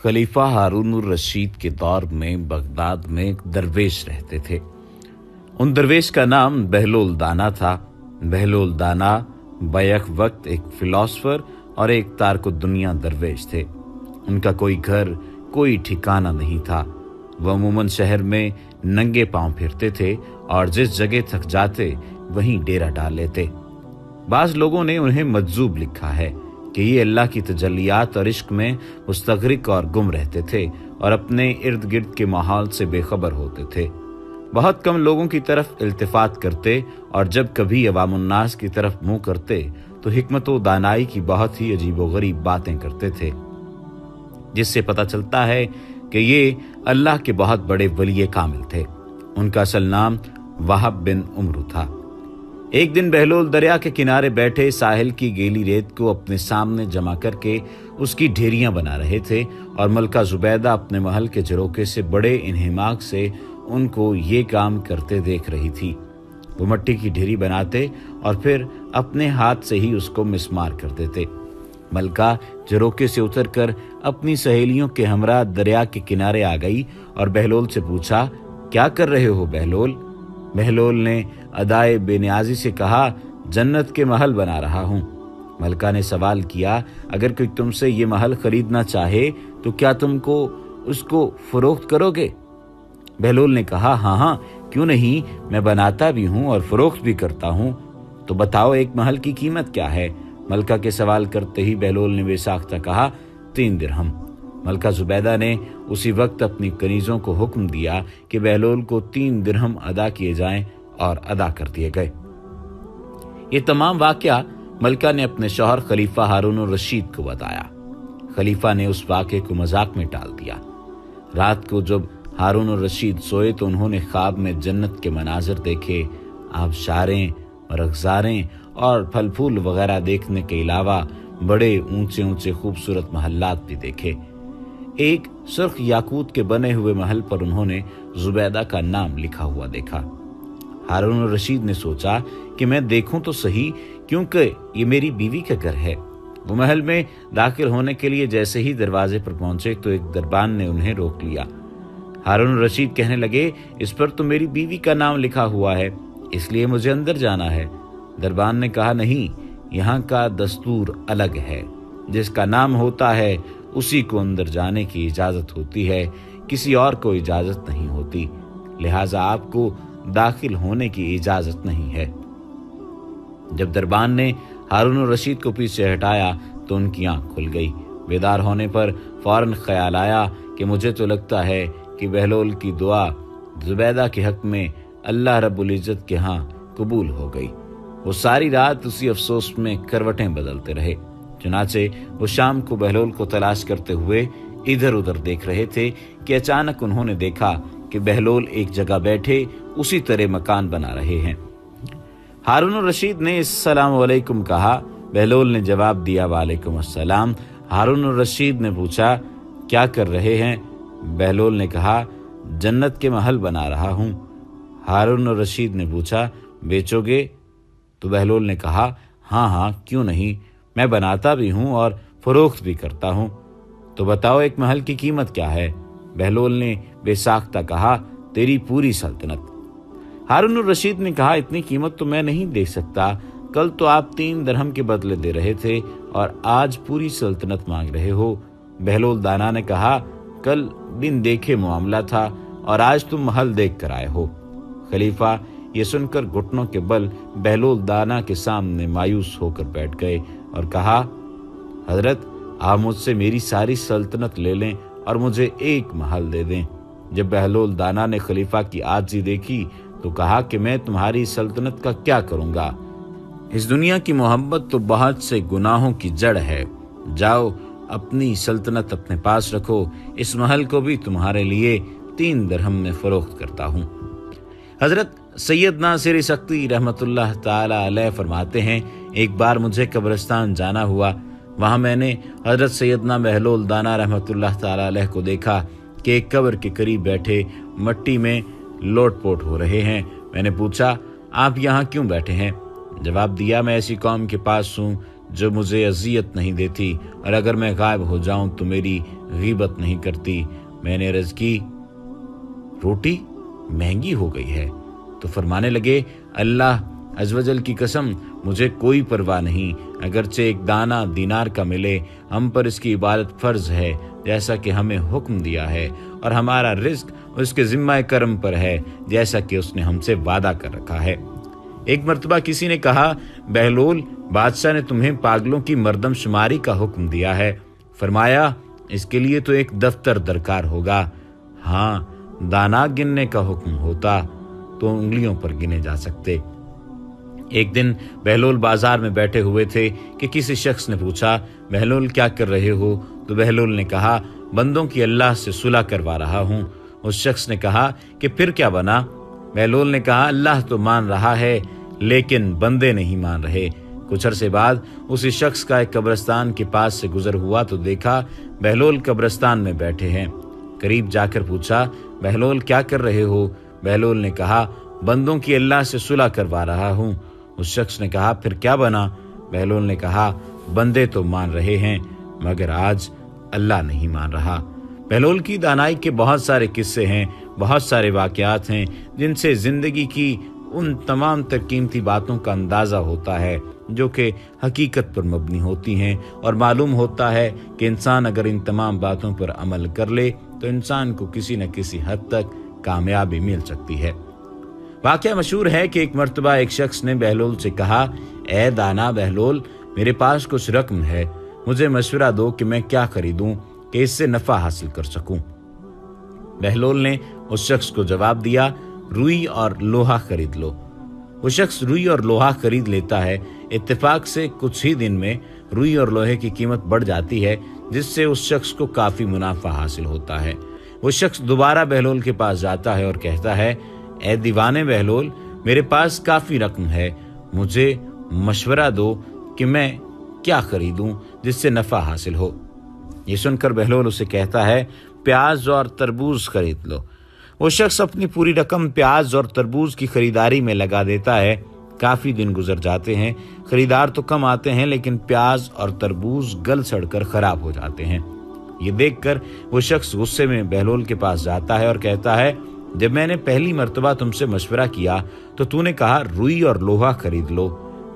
खलीफा हारून रशीद के दौर में बगदाद में एक दरवेश रहते थे। उन दरवेश का नाम बहलोल दाना था। बहलोल दाना बैक वक्त एक फिलोसफर और एक तारको दुनिया दरवेश थे। उनका कोई घर, कोई ठिकाना नहीं था। वह अमूमन शहर में नंगे पांव फिरते थे और जिस जगह थक जाते वहीं डेरा डाल लेते। बाज लोगों ने उन्हें मजजूब लिखा है कि ये अल्लाह की तजल्लियात और इश्क में मुस्तगरिक और गुम रहते थे और अपने इर्द गिर्द के माहौल से बेखबर होते थे। बहुत कम लोगों की तरफ इल्तिफात करते और जब कभी अवामुन्नास की तरफ मुंह करते तो हिकमत व दानाई की बहुत ही अजीबोगरीब बातें करते थे, जिससे पता चलता है कि ये अल्लाह के बहुत बड़े वली कामिल थे। उनका असल नाम वहाब बिन उमरू था। एक दिन बहलोल दरिया के किनारे बैठे साहिल की गीली रेत को अपने सामने जमा करके उसकी ढेरियां बना रहे थे और मलका जुबैदा अपने महल के झरोके से बड़े इन्हिमाक से उनको ये काम करते देख रही थी। वो मट्टी की ढेरी बनाते और फिर अपने हाथ से ही उसको मिसमार कर देते। मलका झरोके से उतरकर अपनी सहेलियों के हमरा दरिया के किनारे आ गई और बहलोल से पूछा, क्या कर रहे हो बहलोल? बहलोल ने अदाए बेनियाजी से कहा, जन्नत के महल बना रहा हूं। मलका ने सवाल किया, अगर कोई तुमसे ये महल खरीदना चाहे तो क्या तुमको उसको फरोख्त करोगे? बहलोल ने कहा, हाँ, क्यों नहीं, मैं बनाता भी हूं और फरोख्त भी करता हूं। तो बताओ एक महल की कीमत क्या है? मलका के सवाल करते ही बहलोल ने बेसाख्ता कहा, 3 दिरहम। मलका जुबैदा ने उसी वक्त अपनी कनीजों को हुक्म दिया कि बहलोल को 3 दिरहम अदा किए जाएं और अदा कर दिए गए। ये तमाम वाकया मलका ने अपने शौहर खलीफा हारून रशीद को बताया। खलीफा ने उस वाक़े को मजाक में टाल दिया। रात को जब हारून रशीद सोए तो उन्होंने ख्वाब में जन्नत के मनाजिर देखे। आबशारें, रखसारें और फल फूल वगैरह देखने के अलावा बड़े ऊंचे ऊंचे खूबसूरत महल्लात भी देखे। एक सुर्ख याकूत के बने हुए महल पर उन्होंने जुबैदा का नाम लिखा हुआ देखा। हारून रशीद ने सोचा कि मैं देखूं तो सही, क्योंकि ये मेरी बीवी का घर है। वो महल में दाखिल होने के लिए जैसे ही दरवाजे पर पहुंचे तो एक दरबान ने उन्हें रोक लिया। हारून रशीद कहने लगे, इस पर तो मेरी बीवी का नाम लिखा हुआ है, इसलिए मुझे अंदर जाना है। दरबान ने कहा, नहीं, यहाँ का दस्तूर अलग है। जिसका नाम होता है उसी को अंदर जाने की इजाजत होती है, किसी और को इजाजत नहीं होती, लिहाजा आपको दाखिल होने की इजाजत नहीं है। जब दरबान ने हारून रशीद को पीछे हटाया तो उनकी आंख खुल गई। बेदार होने पर फौरन ख्याल आया कि मुझे तो लगता है कि बहलोल की दुआ जुबैदा के हक में अल्लाह रब्बुल इज्जत के यहाँ कबूल हो गई। वो सारी रात उसी अफसोस में करवटें बदलते रहे। चुनाचे वो शाम को बहलोल को तलाश करते हुए इधर उधर देख रहे थे कि अचानक उन्होंने देखा कि बहलोल एक जगह बैठे उसी तरह मकान बना रहे हैं। हारून रशीद ने अस्सलाम वालेकुम कहा। बहलोल ने जवाब दिया, वालेकुम अस्सलाम। हारून रशीद ने पूछा, क्या कर रहे हैं? बहलोल ने कहा, जन्नत के महल बना रहा हूं। हारून रशीद ने पूछा, बेचोगे? तो बहलोल ने कहा, हाँ, क्यों नहीं, मैं बनाता भी हूं और फरोख्त भी करता हूं। तो बताओ एक महल की कीमत क्या है? बहलोल ने बेसाख्ता कहा, तेरी पूरी सल्तनत। हारून रशीद ने कहा, इतनी कीमत तो मैं नहीं दे सकता। कल तो आप 3 दिरहम के बदले दे रहे थे और आज पूरी सल्तनत मांग रहे हो। बहलोल दाना ने कहा, कल दिन देखे मामला था और आज तुम महल देख कर आए हो। खलीफा ये सुनकर घुटनों के बल बहलोल दाना के सामने मायूस होकर बैठ गए और कहा, हजरत, आप मुझसे मेरी सारी सल्तनत ले लें और मुझे एक महल दे दें। जब बहलोल दाना ने खलीफा की आजिज़ी देखी तो कहा कि मैं तुम्हारी सल्तनत का क्या करूंगा? इस दुनिया की मोहब्बत तो बहुत से गुनाहों की जड़ है। जाओ, अपनी सल्तनत अपने पास रखो। इस महल को भी तुम्हारे लिए 3 दिरहम में फरोख्त करता हूँ। हजरत सैयद नासिर सख्ती रहमतुल्लाह ताला अलैह फरमाते हैं, एक बार मुझे कब्रिस्तान जाना हुआ। वहां मैंने हजरत सैयदना बहलोल दाना रहमतुल्लाह ताला अलैह को देखा कि एक कब्र के करीब बैठे मट्टी में लोटपोट हो रहे हैं। मैंने पूछा, आप यहाँ क्यों बैठे हैं? जवाब दिया, मैं ऐसी कौम के पास हूँ जो मुझे अजियत नहीं देती, और अगर मैं गायब हो जाऊं तो मेरी गीबत नहीं करती। मैंने अर्ज की, रोटी महंगी हो गई है। तो फरमाने लगे, अल्लाह अज़वजल की कसम, मुझे कोई परवाह नहीं, अगरचे एक दाना दीनार का मिले, हम पर इसकी इबादत फर्ज है जैसा कि हमें हुक्म दिया है, और हमारा रिज्क उसके जिम्मा करम पर है जैसा कि उसने हमसे वादा कर रखा है। एक मर्तबा किसी ने कहा, बहलोल, बादशाह ने तुम्हें पागलों की मर्दमशुमारी का हुक्म दिया है। फरमाया, इसके लिए तो एक दफ्तर दरकार होगा। हाँ, दाना गिनने का हुक्म होता तो उंगलियों पर गिने जा सकते। एक दिन बहलोल बाजार में बैठे हुए थे कि किसी शख्स ने पूछा, बहलोल क्या कर रहे हो? तो बहलोल ने कहा, बंदों की अल्लाह से सुलह करवा रहा हूँ। उस शख्स ने कहा कि फिर क्या बना? बहलोल ने कहा, अल्लाह तो मान रहा है लेकिन बंदे नहीं मान रहे। कुछ अरसे बाद उसी शख्स का एक कब्रिस्तान के पास से गुजर हुआ तो देखा बहलोल कब्रिस्तान में बैठे हैं। करीब जाकर पूछा, बहलोल क्या कर रहे हो? बहलोल ने कहा, बंदों की अल्लाह से सुलह करवा रहा हूँ। उस शख्स ने कहा, फिर क्या बना? बहलोल ने कहा, बंदे तो मान रहे हैं मगर आज अल्लाह नहीं मान रहा। बहलोल की दानाई के बहुत सारे किस्से हैं, बहुत सारे वाकयात हैं जिनसे जिंदगी की उन तमाम तर कीमती बातों का अंदाजा होता है जो कि हकीकत पर मबनी होती हैं, और मालूम होता है कि इंसान अगर इन तमाम बातों पर अमल कर ले तो इंसान को किसी न किसी हद तक कामयाबी मिल सकती है। वाकया मशहूर है कि एक मर्तबा एक शख्स ने बहलोल से कहा, ए दाना बहलोल, मेरे पास कुछ रकम है, मुझे मशवरा दो कि मैं क्या खरीदूं कि इससे नफा हासिल कर सकूं। बहलोल ने उस शख्स को जवाब दिया, रुई और लोहा खरीद लो। वो शख्स रुई और लोहा खरीद लेता है। इत्तेफाक से कुछ ही दिन में रुई और लोहे की कीमत बढ़ जाती है जिससे उस शख्स को काफी मुनाफा हासिल होता है। वो शख्स दोबारा बहलोल के पास जाता है और कहता है, ए दीवाने बहलोल, मेरे पास काफी रकम है, मुझे मशवरा दो कि मैं क्या खरीदूं जिससे नफा हासिल हो। ये सुनकर बहलोल उसे कहता है, प्याज और तरबूज खरीद लो। वो शख्स अपनी पूरी रकम प्याज और तरबूज की खरीदारी में लगा देता है। काफी दिन गुजर जाते हैं, खरीदार तो कम आते हैं लेकिन प्याज और तरबूज गल सड़कर खराब हो जाते हैं। ये देखकर वो शख्स गुस्से में बहलोल के पास जाता है और कहता है, जब मैंने पहली मर्तबा तुमसे मशवरा किया तो तूने कहा रुई और लोहा खरीद लो,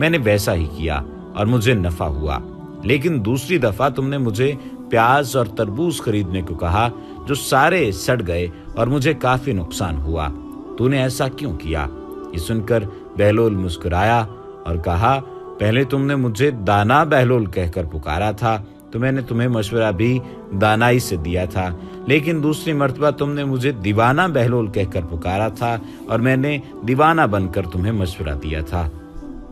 मैंने वैसा ही किया और मुझे नफा हुआ, लेकिन दूसरी दफा तुमने मुझे प्याज और तरबूज खरीदने को कहा जो सारे सड़ गए और मुझे काफी नुकसान हुआ, तूने ऐसा क्यों किया? ये सुनकर बहलोल मुस्कुराया और कहा, पहले तुमने मुझे दाना बहलोल कहकर पुकारा था तो मैंने तुम्हें मशवरा भी दानाई से दिया था, लेकिन दूसरी मर्तबा तुमने मुझे दीवाना बहलोल कहकर पुकारा था और मैंने दीवाना बनकर तुम्हें मशवरा दिया था।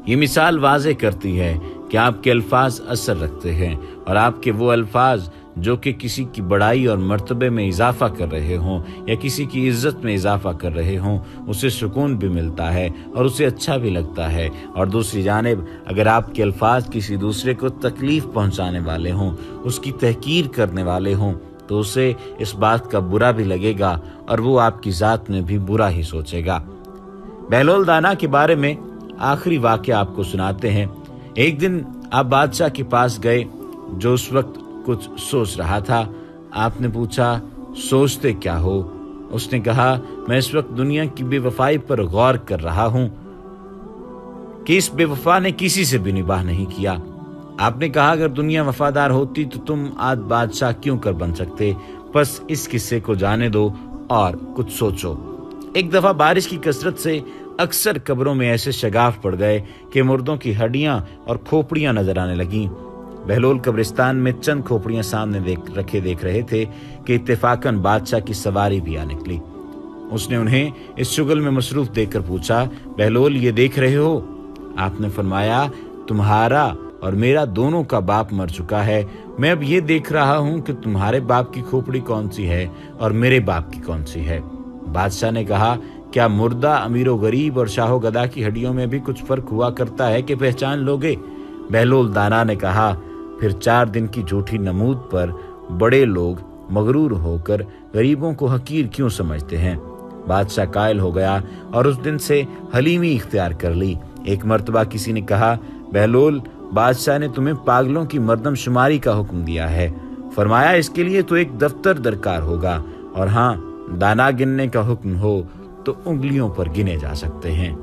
ये मिसाल वाज़े करती है कि आपके अल्फाज असर रखते हैं और आपके वो अल्फाज जो कि किसी की बड़ाई और मर्तबे में इजाफा कर रहे हों या किसी की इज्जत में इजाफा कर रहे हों, उसे सुकून भी मिलता है और उसे अच्छा भी लगता है। और दूसरी जानिब अगर आपके अल्फाज किसी दूसरे को तकलीफ पहुंचाने वाले हों, उसकी तहकीर करने वाले हों, तो उसे इस बात का बुरा भी लगेगा और वो आपकी ज़ात में भी बुरा ही सोचेगा। बहलोल दाना के बारे में आखिरी वाक़या आपको सुनाते हैं। एक दिन आप बादशाह के पास गए जो उस वक्त कुछ सोच रहा था। आपने पूछा, सोचते क्या हो? उसने कहा, मैं इस वक्त दुनिया की बेवफाई पर गौर कर रहा हूं कि इस बेवफा ने किसी से भी निबाह नहीं किया। आपने कहा, अगर दुनिया वफादार होती तो तुम आज बादशाह क्यों कर बन सकते? बस इस किस्से को जाने दो और कुछ सोचो। एक दफा बारिश की कसरत से अक्सर कब्रों में ऐसे शगाफ पड़ गए कि मुर्दों की हड्डियां और खोपड़ियां नजर आने लगीं। बहलोल कब्रिस्तान में चंद खोपड़ियां सामने देख रहे थे कि इत्तेफाकन बादशाह की सवारी भी आ निकली। उसने उन्हें इस शुगल में मसरूफ देखकर पूछा, बहलोल ये देख रहे हो? आपने फरमाया, तुम्हारा और मेरा दोनों का बाप मर चुका है, मैं अब ये देख रहा हूं कि तुम्हारे बाप की खोपड़ी कौन सी है और मेरे बाप की कौन सी है। बादशाह ने कहा, क्या मुर्दा अमीरो गरीब और शाहो गदा की हड्डियों में भी कुछ फर्क हुआ करता है कि पहचान लोगे? बहलोल दाना ने कहा, फिर 4 दिन की झूठी नमूद पर बड़े लोग मगरूर होकर गरीबों को हकीर क्यों समझते हैं? बादशाह कायल हो गया और उस दिन से हलीमी इख्तियार कर ली। एक मर्तबा किसी ने कहा, बहलोल بادشاہ نے تمہیں پاگلوں کی مردم شماری کا حکم دیا ہے، فرمایا اس کے لیے تو ایک دفتر درکار ہوگا، اور ہاں، دانا گننے کا حکم ہو تو انگلیوں پر گنے جا سکتے ہیں۔